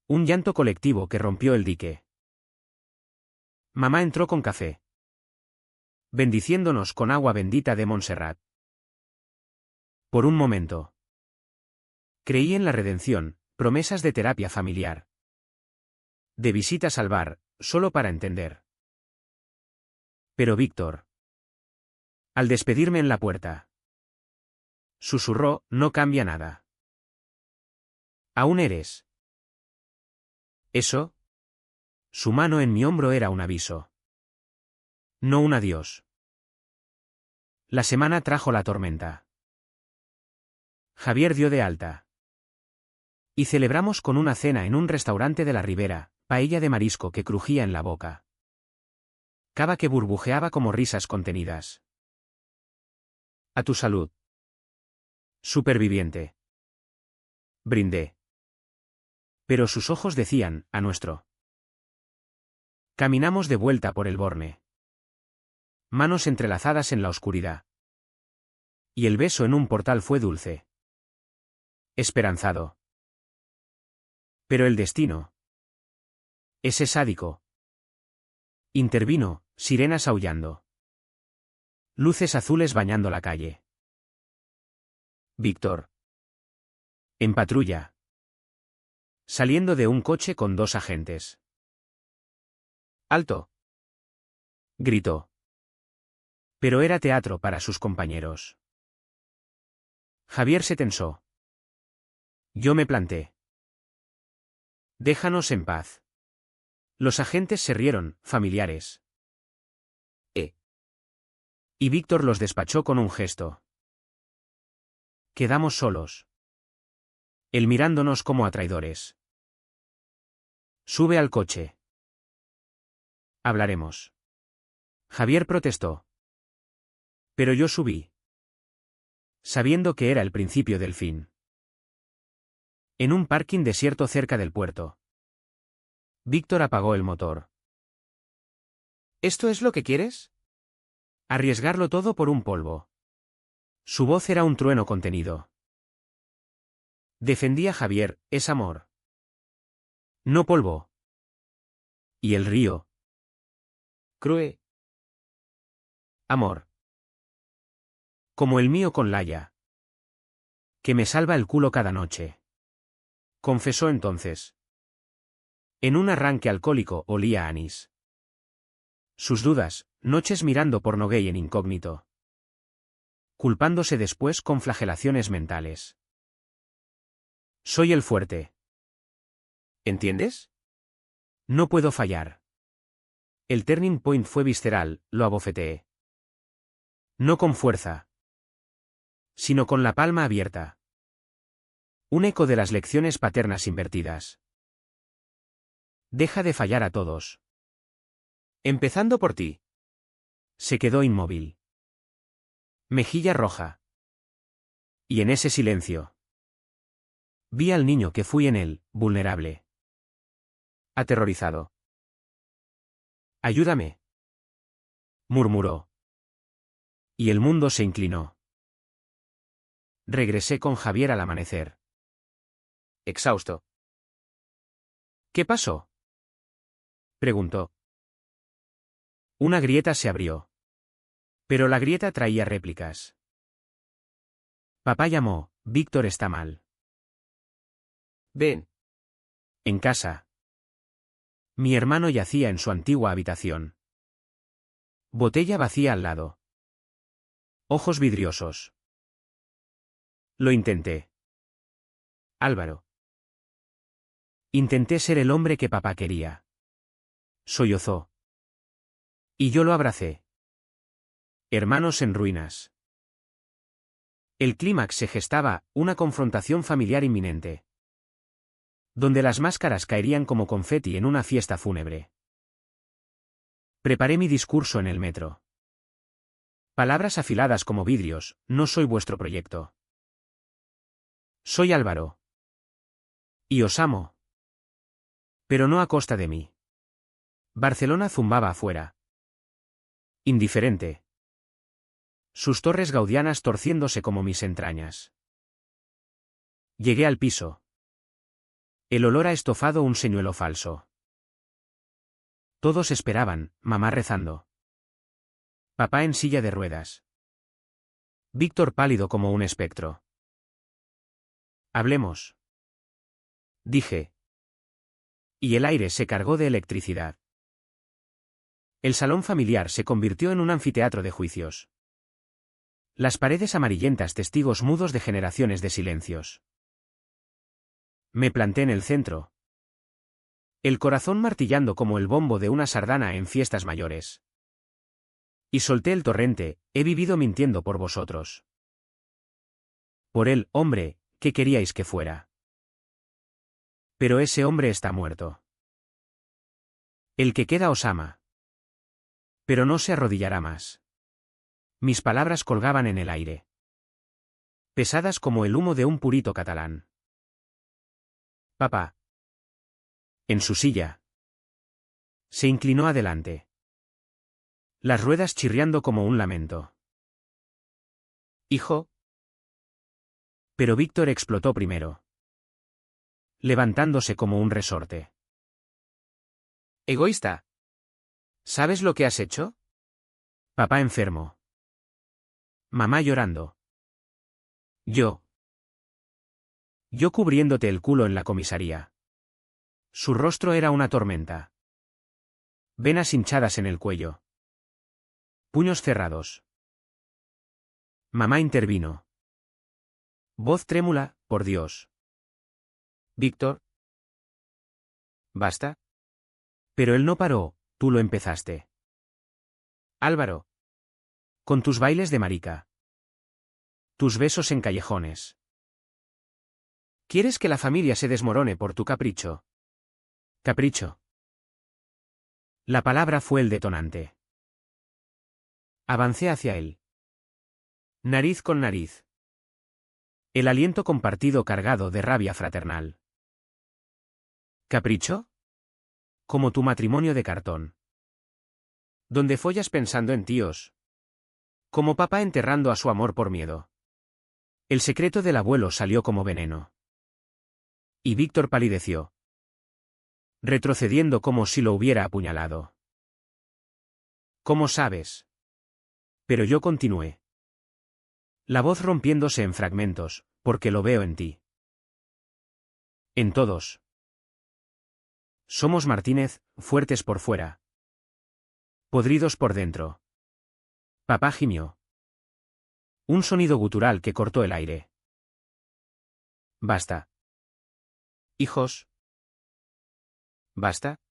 Speaker 1: Un llanto colectivo que rompió el dique. Mamá entró con café, bendiciéndonos con agua bendita de Montserrat. Por un momento. Creí en la redención, promesas de terapia familiar. De visitas al bar, solo para entender. Pero Víctor. Al despedirme en la puerta. Susurró, no cambia nada. Aún eres. ¿Eso? Su mano en mi hombro era un aviso. No un adiós. La semana trajo la tormenta. Javier dio de alta. Y celebramos con una cena en un restaurante de la Ribera, paella de marisco que crujía en la boca. Cava que burbujeaba como risas contenidas. A tu salud. Superviviente. Brindé. Pero sus ojos decían, a nuestro. Caminamos de vuelta por el Borne. Manos entrelazadas en la oscuridad. Y el beso en un portal fue dulce. Esperanzado. Pero el destino. Ese sádico. Intervino, sirenas aullando. Luces azules bañando la calle. Víctor. En patrulla. Saliendo de un coche con dos agentes. ¡Alto! Gritó. Pero era teatro para sus compañeros. Javier se tensó. Yo me planté. Déjanos en paz. Los agentes se rieron, familiares. Y Víctor los despachó con un gesto. Quedamos solos. Él mirándonos como a traidores. Sube al coche. Hablaremos. Javier protestó. Pero yo subí. Sabiendo que era el principio del fin. En un parking desierto cerca del puerto. Víctor apagó el motor. ¿Esto es lo que quieres? Arriesgarlo todo por un polvo. Su voz era un trueno contenido. Defendía Javier, es amor. No polvo. ¿Y el río? Crue. Amor. Como el mío con Laia. Que me salva el culo cada noche. Confesó entonces. En un arranque alcohólico olía a anís. Sus dudas, noches mirando porno gay en incógnito. Culpándose después con flagelaciones mentales. Soy el fuerte. ¿Entiendes? No puedo fallar. El turning point fue visceral, lo abofeteé. No con fuerza. Sino con la palma abierta. Un eco de las lecciones paternas invertidas. Deja de fallar a todos. Empezando por ti. Se quedó inmóvil. Mejilla roja. Y en ese silencio. Vi al niño que fui en él, vulnerable. Aterrorizado. Ayúdame. Murmuró. Y el mundo se inclinó. Regresé con Javier al amanecer. Exhausto. ¿Qué pasó? Preguntó. Una grieta se abrió. Pero la grieta traía réplicas. Papá llamó, Víctor está mal. Ven. En casa. Mi hermano yacía en su antigua habitación. Botella vacía al lado. Ojos vidriosos. Lo intenté. Álvaro. Intenté ser el hombre que papá quería. Sollozó. Y yo lo abracé. Hermanos en ruinas. El clímax se gestaba, una confrontación familiar inminente. Donde las máscaras caerían como confeti en una fiesta fúnebre. Preparé mi discurso en el metro. Palabras afiladas como vidrios, no soy vuestro proyecto. Soy Álvaro. Y os amo. Pero no a costa de mí. Barcelona zumbaba afuera. Indiferente. sus torres gaudianas torciéndose como mis entrañas. Llegué al piso. El olor a estofado, un señuelo falso. Todos esperaban, mamá rezando. Papá en silla de ruedas. Víctor pálido como un espectro. Hablemos. Dije. Y el aire se cargó de electricidad. El salón familiar se convirtió en un anfiteatro de juicios. Las paredes amarillentas, testigos mudos de generaciones de silencios. Me planté en el centro. El corazón martillando como el bombo de una sardana en fiestas mayores. Y solté el torrente: he vivido mintiendo por vosotros. Por él, hombre, ¿qué queríais que fuera? Pero ese hombre está muerto. El que queda os ama. Pero no se arrodillará más. Mis palabras colgaban en el aire. Pesadas como el humo de un purito catalán. Papá. En su silla. Se inclinó adelante. Las ruedas chirriando como un lamento. Hijo. Pero Víctor explotó primero. Levantándose como un resorte. Egoísta. ¿Sabes lo que has hecho? Papá enfermo. Mamá llorando. Yo cubriéndote el culo en la comisaría. Su rostro era una tormenta. Venas hinchadas en el cuello. Puños cerrados. Mamá intervino. Voz trémula: por Dios. Víctor. ¿Basta? Pero él no paró: tú lo empezaste. Álvaro. Con tus bailes de marica. Tus besos en callejones. ¿Quieres que la familia se desmorone por tu capricho? Capricho. La palabra fue el detonante. Avancé hacia él. Nariz con nariz. El aliento compartido cargado de rabia fraternal. ¿Capricho? Como tu matrimonio de cartón. Donde follas pensando en tíos. Como papá enterrando a su amor por miedo. El secreto del abuelo salió como veneno. Y Víctor palideció. Retrocediendo como si lo hubiera apuñalado. ¿Cómo sabes? Pero yo continué. La voz rompiéndose en fragmentos: porque lo veo en ti. En todos. Somos Martínez, fuertes por fuera. Podridos por dentro. Papá gimió. Un sonido gutural que cortó el aire. Basta. Hijos. ¿Basta?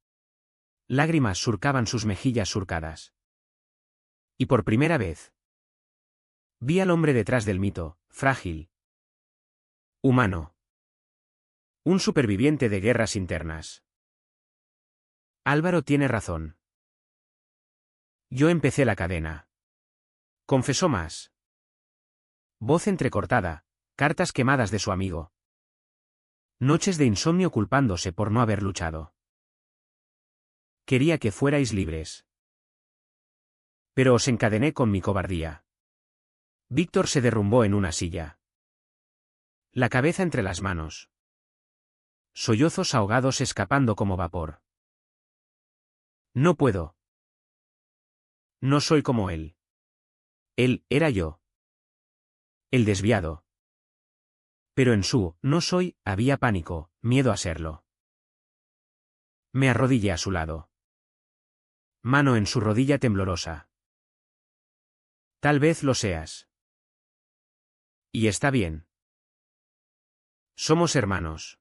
Speaker 1: Lágrimas surcaban sus mejillas surcadas. Y por primera vez vi al hombre detrás del mito, frágil. Humano. Un superviviente de guerras internas. Álvaro tiene razón. Yo empecé la cadena. Confesó más. Voz entrecortada, cartas quemadas de su amigo. Noches de insomnio culpándose por no haber luchado. Quería que fuerais libres. Pero os encadené con mi cobardía. Víctor se derrumbó en una silla. La cabeza entre las manos. Sollozos ahogados escapando como vapor. No puedo. No soy como él. Él era yo. El desviado. Pero en su no soy había pánico, miedo a serlo. Me arrodillé a su lado. Mano en su rodilla temblorosa. Tal vez lo seas. Y está bien. Somos hermanos.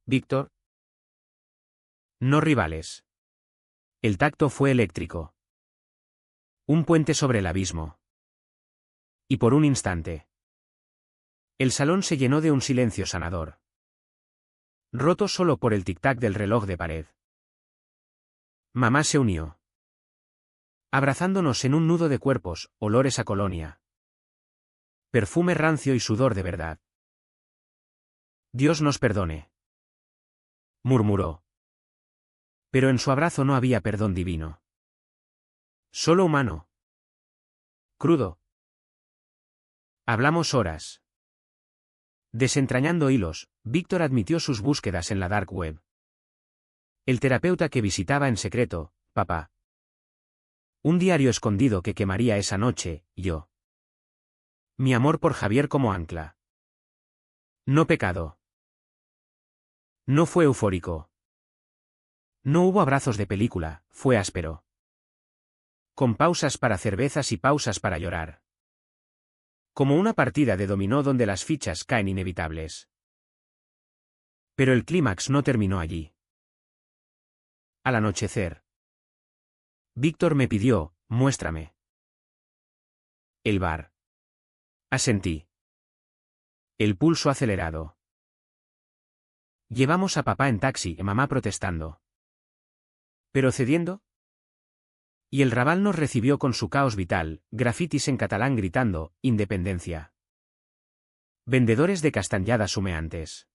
Speaker 1: Víctor. No rivales. El tacto fue eléctrico. Un puente sobre el abismo. Y por un instante. El salón se llenó de un silencio sanador. Roto solo por el tic-tac del reloj de pared. Mamá se unió. Abrazándonos en un nudo de cuerpos, olores a colonia. Perfume rancio y sudor de verdad. Dios nos perdone. Murmuró. Pero en su abrazo no había perdón divino. Solo humano. Crudo. Hablamos horas. Desentrañando hilos, Víctor admitió sus búsquedas en la dark web. El terapeuta que visitaba en secreto, papá. Un diario escondido que quemaría esa noche, yo. Mi amor por Javier como ancla. No pecado. No fue eufórico. No hubo abrazos de película, fue áspero. Con pausas para cervezas y pausas para llorar. Como una partida de dominó donde las fichas caen inevitables. Pero el clímax no terminó allí. Al anochecer. Víctor me pidió, muéstrame. El bar. Asentí. El pulso acelerado. Llevamos a papá en taxi y mamá protestando. ¿Pero cediendo? Y el Raval nos recibió con su caos vital, grafitis en catalán gritando, independencia. Vendedores de castañadas humeantes.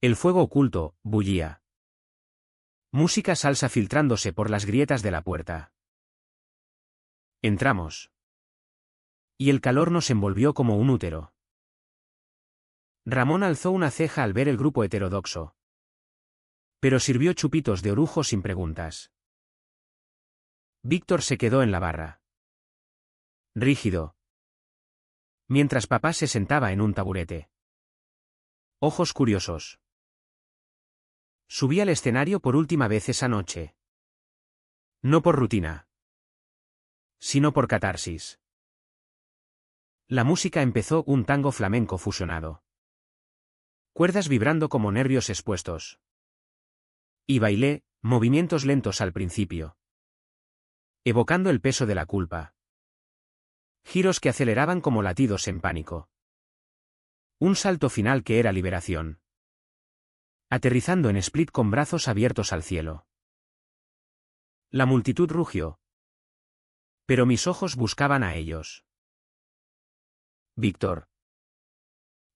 Speaker 1: El fuego oculto, bullía. Música salsa filtrándose por las grietas de la puerta. Entramos. Y el calor nos envolvió como un útero. Ramón alzó una ceja al ver el grupo heterodoxo. Pero sirvió chupitos de orujo sin preguntas. Víctor se quedó en la barra. Rígido. Mientras papá se sentaba en un taburete. Ojos curiosos. Subí al escenario por última vez esa noche. No por rutina. Sino por catarsis. La música empezó un tango flamenco fusionado. Cuerdas vibrando como nervios expuestos. Y bailé, movimientos lentos al principio. Evocando el peso de la culpa. Giros que aceleraban como latidos en pánico. Un salto final que era liberación. Aterrizando en split con brazos abiertos al cielo. La multitud rugió. Pero mis ojos buscaban a ellos. Víctor.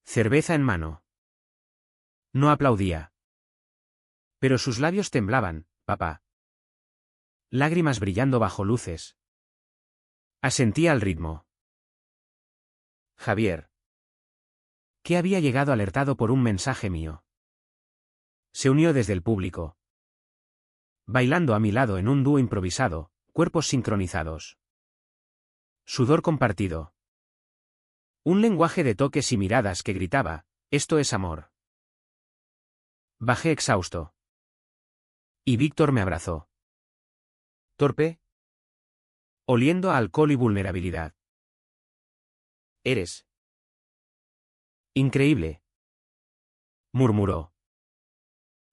Speaker 1: Cerveza en mano. No aplaudía. Pero sus labios temblaban, papá. Lágrimas brillando bajo luces. Asentía al ritmo. Javier. Que había llegado alertado por un mensaje mío. Se unió desde el público. Bailando a mi lado en un dúo improvisado, cuerpos sincronizados. Sudor compartido. Un lenguaje de toques y miradas que gritaba, esto es amor. Bajé exhausto. Y Víctor me abrazó. ¿Torpe? Oliendo a alcohol y vulnerabilidad. Eres. Increíble. Murmuró.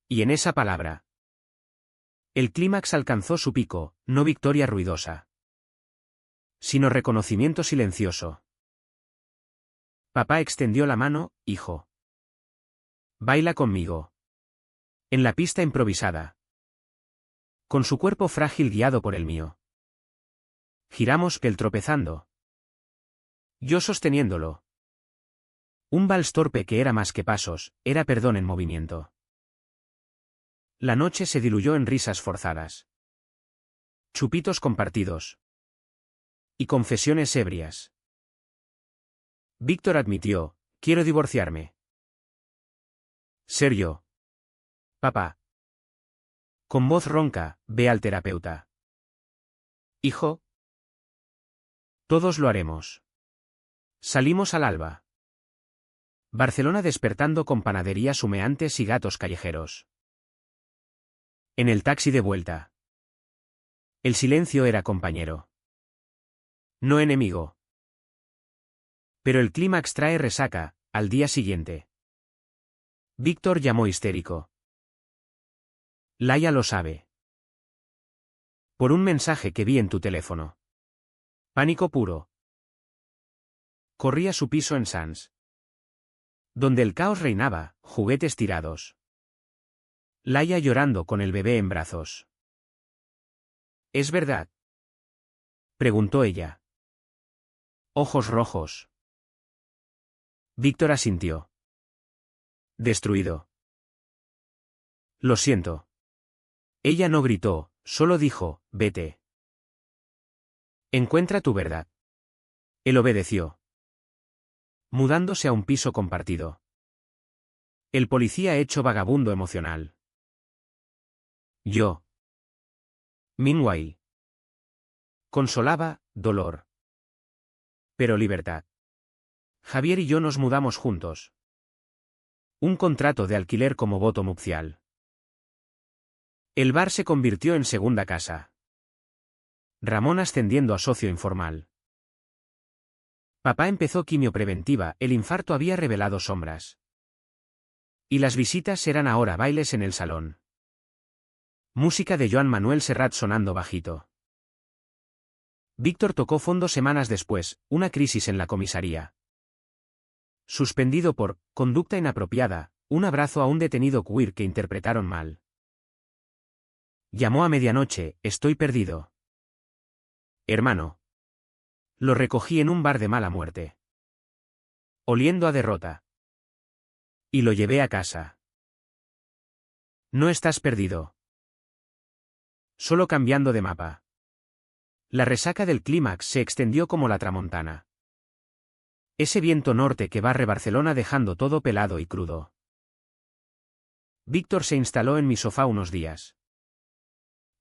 Speaker 1: Y en esa palabra. El clímax alcanzó su pico, no victoria ruidosa. Sino reconocimiento silencioso. Papá extendió la mano, hijo. Baila conmigo. En la pista improvisada. Con su cuerpo frágil guiado por el mío. Giramos él tropezando. Yo sosteniéndolo. Un vals torpe que era más que pasos, era perdón en movimiento. La noche se diluyó en risas forzadas. Chupitos compartidos. Y confesiones ebrias. Víctor admitió, quiero divorciarme. Ser yo. Papá. Con voz ronca, ve al terapeuta. Hijo. Todos lo haremos. Salimos al alba. Barcelona despertando con panaderías humeantes y gatos callejeros. En el taxi de vuelta. El silencio era compañero. No enemigo. Pero el clímax trae resaca, al día siguiente. Víctor llamó histérico. Laia lo sabe. Por un mensaje que vi en tu teléfono. Pánico puro. Corrí a su piso en Sans. Donde el caos reinaba, juguetes tirados. Laia llorando con el bebé en brazos. ¿Es verdad? Preguntó ella. Ojos rojos. Víctor asintió. Destruido. Lo siento. Ella no gritó, solo dijo, vete. Encuentra tu verdad. Él obedeció, mudándose a un piso compartido. El policía hecho vagabundo emocional. Yo. Meanwhile. Consolaba, dolor. Pero libertad. Javier y yo nos mudamos juntos. Un contrato de alquiler como voto nupcial. El bar se convirtió en segunda casa. Ramón ascendiendo a socio informal. Papá empezó quimio preventiva, el infarto había revelado sombras. Y las visitas eran ahora bailes en el salón. Música de Joan Manuel Serrat sonando bajito. Víctor tocó fondo semanas después, una crisis en la comisaría. Suspendido por conducta inapropiada, un abrazo a un detenido queer que interpretaron mal. Llamó a medianoche, estoy perdido. Hermano. Lo recogí en un bar de mala muerte. Oliendo a derrota. Y lo llevé a casa. No estás perdido. Solo cambiando de mapa. La resaca del clímax se extendió como la tramontana. Ese viento norte que barre Barcelona dejando todo pelado y crudo. Víctor se instaló en mi sofá unos días.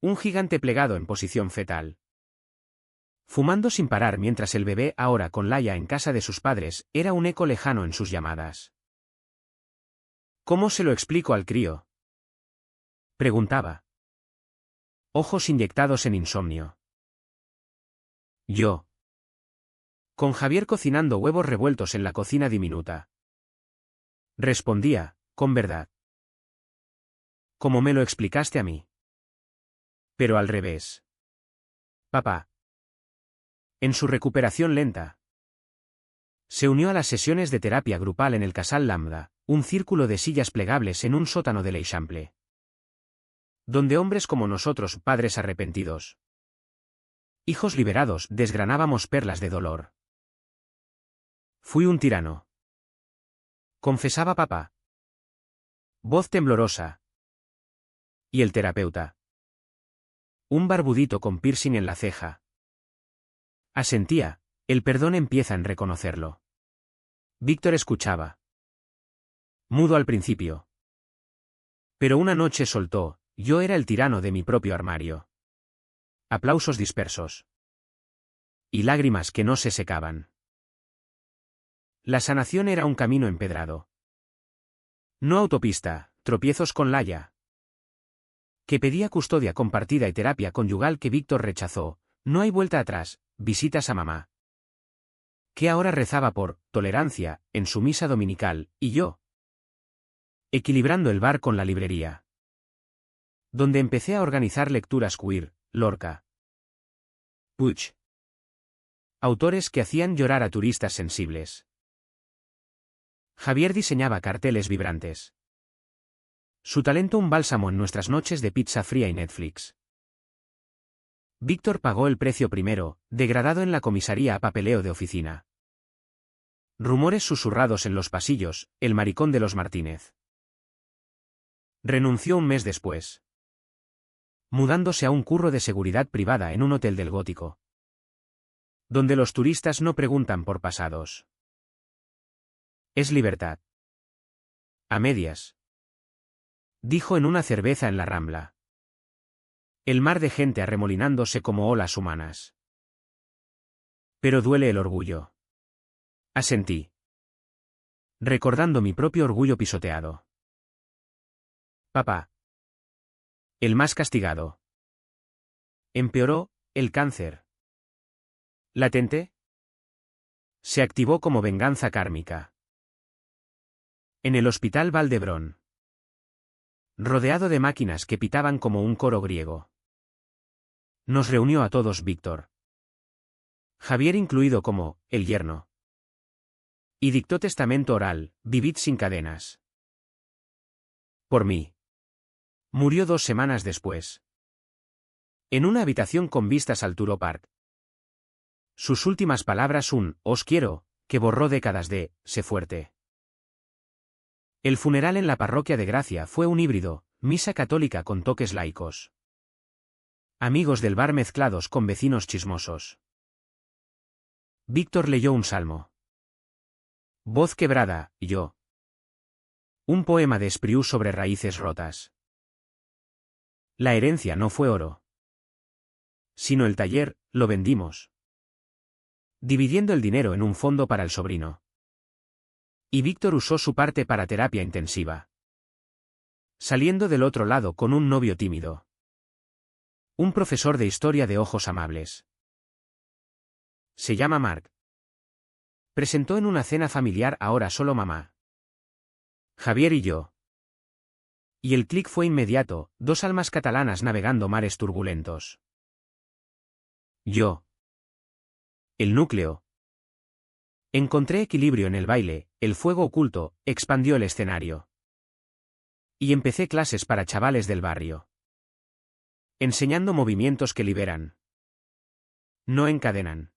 Speaker 1: Un gigante plegado en posición fetal. Fumando sin parar mientras el bebé, ahora con Laia en casa de sus padres, era un eco lejano en sus llamadas. ¿Cómo se lo explico al crío? Preguntaba. Ojos inyectados en insomnio. Yo. Con Javier cocinando huevos revueltos en la cocina diminuta. Respondía, con verdad. Como me lo explicaste a mí. Pero al revés. Papá. En su recuperación lenta. Se unió a las sesiones de terapia grupal en el Casal Lambda, un círculo de sillas plegables en un sótano de l'Eixample. Donde hombres como nosotros, padres arrepentidos, hijos liberados, desgranábamos perlas de dolor. Fui un tirano. Confesaba papá. Voz temblorosa. Y el terapeuta. Un barbudito con piercing en la ceja. Asentía, el perdón empieza en reconocerlo. Víctor escuchaba. Mudo al principio. Pero una noche soltó, yo era el tirano de mi propio armario. Aplausos dispersos. Y lágrimas que no se secaban. La sanación era un camino empedrado. No autopista, tropiezos con Laia. Que pedía custodia compartida y terapia conyugal que Víctor rechazó, no hay vuelta atrás, visitas a mamá. Que ahora rezaba por tolerancia, en su misa dominical, y yo. Equilibrando el bar con la librería. Donde empecé a organizar lecturas queer, Lorca. Puig. Autores que hacían llorar a turistas sensibles. Javier diseñaba carteles vibrantes. Su talento un bálsamo en nuestras noches de pizza fría y Netflix. Víctor pagó el precio primero, degradado en la comisaría a papeleo de oficina. Rumores susurrados en los pasillos, el maricón de los Martínez. Renunció un mes después. Mudándose a un curro de seguridad privada en un hotel del Gótico. Donde los turistas no preguntan por pasados. Es libertad. A medias. Dijo en una cerveza en la Rambla. El mar de gente arremolinándose como olas humanas. Pero duele el orgullo. Asentí. Recordando mi propio orgullo pisoteado. Papá. El más castigado. Empeoró, el cáncer. Latente. Se activó como venganza kármica. En el hospital Valdebrón. Rodeado de máquinas que pitaban como un coro griego. Nos reunió a todos Víctor. Javier incluido como, el yerno. Y dictó testamento oral, vivid sin cadenas. Por mí. Murió 2 semanas después. En una habitación con vistas al Turo Park. Sus últimas palabras os quiero, que borró décadas de, sé fuerte. El funeral en la parroquia de Gracia fue un híbrido, misa católica con toques laicos. Amigos del bar mezclados con vecinos chismosos. Víctor leyó un salmo. Voz quebrada, yo. Un poema de Espriu sobre raíces rotas. La herencia no fue oro, sino el taller, lo vendimos, dividiendo el dinero en un fondo para el sobrino. Y Víctor usó su parte para terapia intensiva, saliendo del otro lado con un novio tímido. Un profesor de historia de ojos amables. Se llama Marc. Presentó en una cena familiar ahora solo mamá, Javier y yo. Y el clic fue inmediato, dos almas catalanas navegando mares turbulentos. Yo. El núcleo. Encontré equilibrio en el baile, el fuego oculto, expandió el escenario. Y empecé clases para chavales del barrio. Enseñando movimientos que liberan. No encadenan.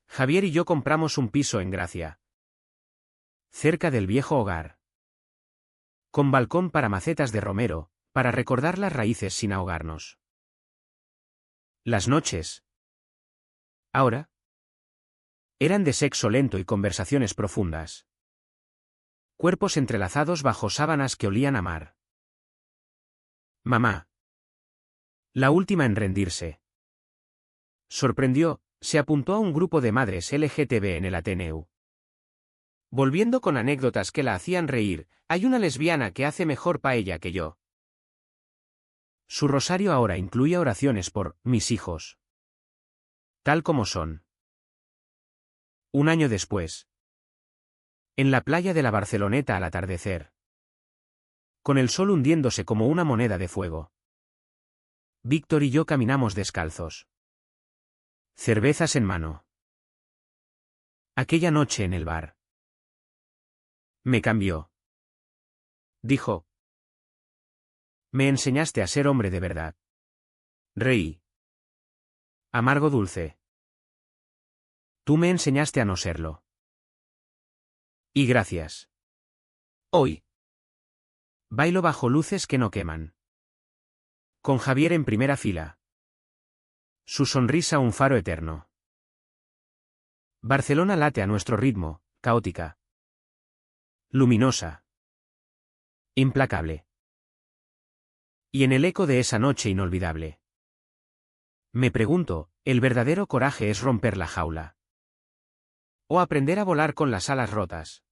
Speaker 1: Javier y yo compramos un piso en Gracia, cerca del viejo hogar. Con balcón para macetas de romero, para recordar las raíces sin ahogarnos. Las noches. Ahora. Eran de sexo lento y conversaciones profundas. Cuerpos entrelazados bajo sábanas que olían a mar. Mamá. La última en rendirse. Sorprendió, se apuntó a un grupo de madres LGTB en el Ateneu. Volviendo con anécdotas que la hacían reír, hay una lesbiana que hace mejor paella que yo. Su rosario ahora incluía oraciones por mis hijos, tal como son. Un año después. En la playa de la Barceloneta al atardecer. Con el sol hundiéndose como una moneda de fuego. Víctor y yo caminamos descalzos. Cervezas en mano. Aquella noche en el bar. Me cambió. Dijo. Me enseñaste a ser hombre de verdad. Reí. Amargo dulce. Tú me enseñaste a no serlo. Y gracias. Hoy. Bailo bajo luces que no queman. Con Javier en primera fila. Su sonrisa un faro eterno. Barcelona late a nuestro ritmo, caótica. Luminosa. Implacable. Y en el eco de esa noche inolvidable. Me pregunto, ¿el verdadero coraje es romper la jaula? ¿O aprender a volar con las alas rotas?